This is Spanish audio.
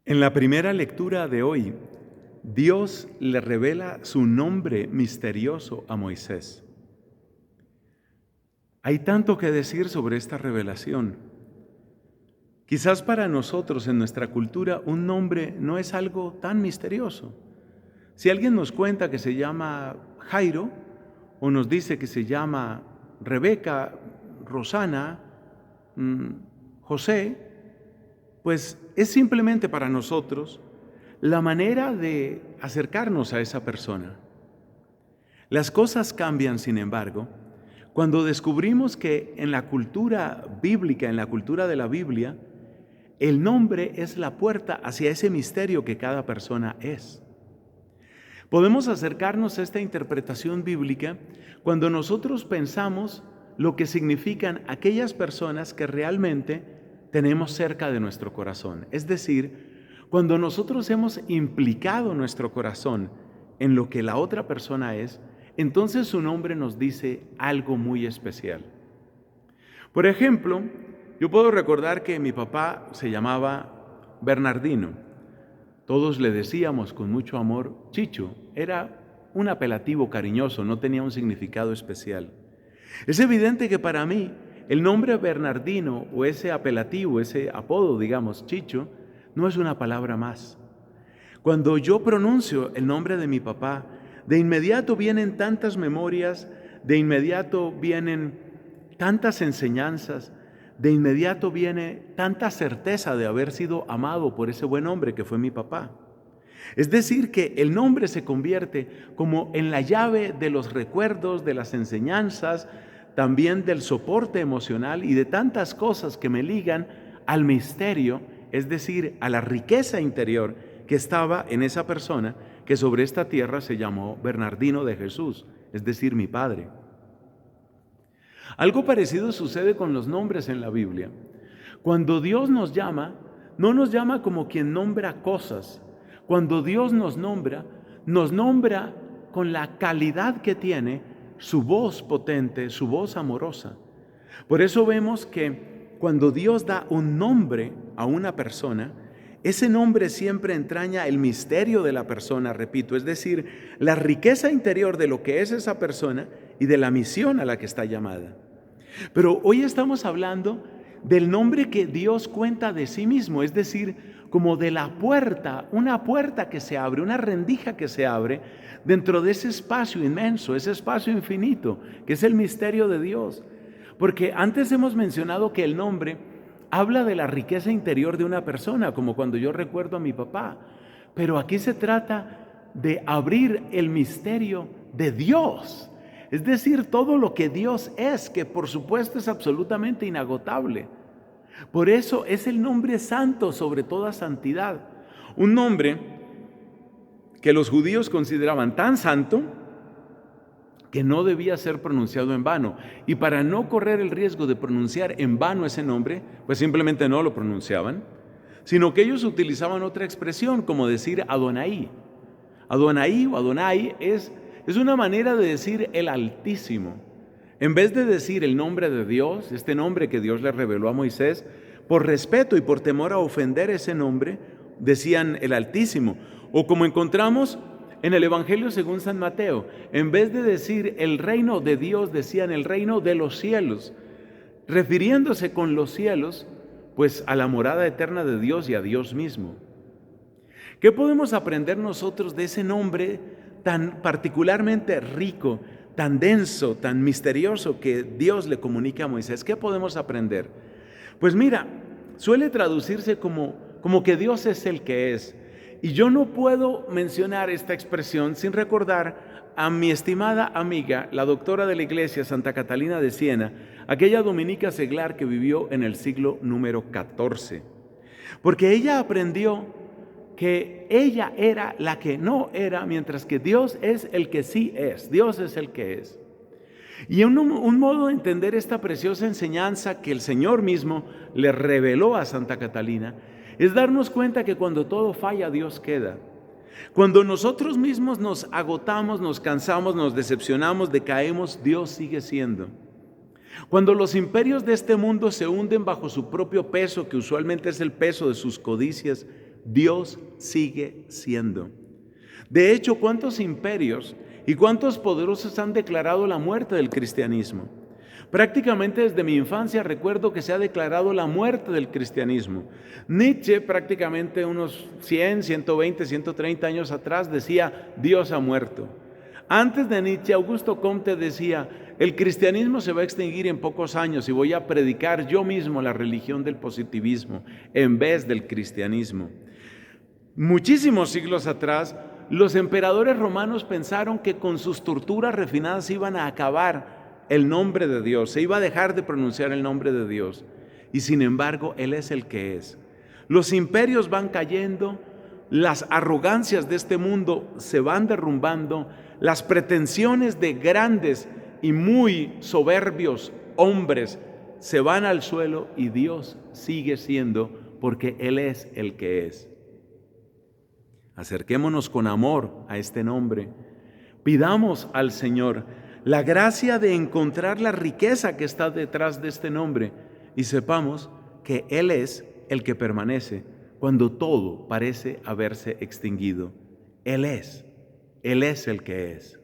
En la primera lectura de hoy, Dios le revela su nombre misterioso a Moisés. Hay tanto que decir sobre esta revelación. Quizás para nosotros en nuestra cultura un nombre no es algo tan misterioso. Si alguien nos cuenta que se llama Jairo o nos dice que se llama Rebeca, Rosana, José, pues es simplemente para nosotros la manera de acercarnos a esa persona. Las cosas cambian, sin embargo, cuando descubrimos que en la cultura bíblica, en la cultura de la Biblia, el nombre es la puerta hacia ese misterio que cada persona es. Podemos acercarnos a esta interpretación bíblica cuando nosotros pensamos lo que significan aquellas personas que realmente tenemos cerca de nuestro corazón. Es decir, cuando nosotros hemos implicado nuestro corazón en lo que la otra persona es, entonces su nombre nos dice algo muy especial. Por ejemplo, yo puedo recordar que mi papá se llamaba Bernardino. Todos le decíamos con mucho amor Chicho. Era un apelativo cariñoso, no tenía un significado especial. Es evidente que para mí el nombre Bernardino o ese apelativo, ese apodo, digamos, Chicho, no es una palabra más. Cuando yo pronuncio el nombre de mi papá, de inmediato vienen tantas memorias, de inmediato vienen tantas enseñanzas, de inmediato viene tanta certeza de haber sido amado por ese buen hombre que fue mi papá. Es decir, que el nombre se convierte como en la llave de los recuerdos, de las enseñanzas, también del soporte emocional y de tantas cosas que me ligan al misterio, es decir, a la riqueza interior que estaba en esa persona que sobre esta tierra se llamó Bernardino de Jesús, es decir, mi padre. Algo parecido sucede con los nombres en la Biblia. Cuando Dios nos llama, no nos llama como quien nombra cosas. Cuando Dios nos nombra con la calidad que tiene su voz potente, su voz amorosa. Por eso vemos que cuando Dios da un nombre a una persona, ese nombre siempre entraña el misterio de la persona, repito, es decir, la riqueza interior de lo que es esa persona y de la misión a la que está llamada. Pero hoy estamos hablando del nombre que Dios cuenta de sí mismo, es decir, como de la puerta, una puerta que se abre, una rendija que se abre dentro de ese espacio inmenso, ese espacio infinito, que es el misterio de Dios. Porque antes hemos mencionado que el nombre habla de la riqueza interior de una persona, como cuando yo recuerdo a mi papá. Pero aquí se trata de abrir el misterio de Dios. Es decir, todo lo que Dios es, que por supuesto es absolutamente inagotable. Por eso es el nombre santo sobre toda santidad. Un nombre que los judíos consideraban tan santo que no debía ser pronunciado en vano. Y para no correr el riesgo de pronunciar en vano ese nombre, pues simplemente no lo pronunciaban, sino que ellos utilizaban otra expresión, como decir Adonai. Adonai o Adonai es una manera de decir el Altísimo. En vez de decir el nombre de Dios, este nombre que Dios le reveló a Moisés, por respeto y por temor a ofender ese nombre, decían el Altísimo. O como encontramos en el Evangelio según San Mateo, en vez de decir el reino de Dios, decían el reino de los cielos, refiriéndose con los cielos, pues a la morada eterna de Dios y a Dios mismo. ¿Qué podemos aprender nosotros de ese nombre tan particularmente rico, tan denso, tan misterioso que Dios le comunica a Moisés? ¿Qué podemos aprender? Pues mira, suele traducirse como que Dios es el que es. Y yo no puedo mencionar esta expresión sin recordar a mi estimada amiga, la doctora de la iglesia, Santa Catalina de Siena, aquella dominica seglar que vivió en el siglo número 14. Porque ella aprendió que ella era la que no era, mientras que Dios es el que sí es. Dios es el que es. Y un modo de entender esta preciosa enseñanza que el Señor mismo le reveló a Santa Catalina es darnos cuenta que cuando todo falla, Dios queda. Cuando nosotros mismos nos agotamos, nos cansamos, nos decepcionamos, decaemos, Dios sigue siendo. Cuando los imperios de este mundo se hunden bajo su propio peso, que usualmente es el peso de sus codicias, Dios sigue siendo. De hecho, ¿cuántos imperios y cuántos poderosos han declarado la muerte del cristianismo? Prácticamente desde mi infancia recuerdo que se ha declarado la muerte del cristianismo. Nietzsche, prácticamente unos 100, 120, 130 años atrás, decía, Dios ha muerto. Antes de Nietzsche, Augusto Comte decía, el cristianismo se va a extinguir en pocos años y voy a predicar yo mismo la religión del positivismo en vez del cristianismo. Muchísimos siglos atrás, los emperadores romanos pensaron que con sus torturas refinadas iban a acabar el nombre de Dios, se iba a dejar de pronunciar el nombre de Dios. Y sin embargo, Él es el que es. Los imperios van cayendo, las arrogancias de este mundo se van derrumbando, las pretensiones de grandes y muy soberbios hombres se van al suelo y Dios sigue siendo porque Él es el que es. Acerquémonos con amor a este nombre. Pidamos al Señor la gracia de encontrar la riqueza que está detrás de este nombre y sepamos que Él es el que permanece cuando todo parece haberse extinguido. Él es el que es.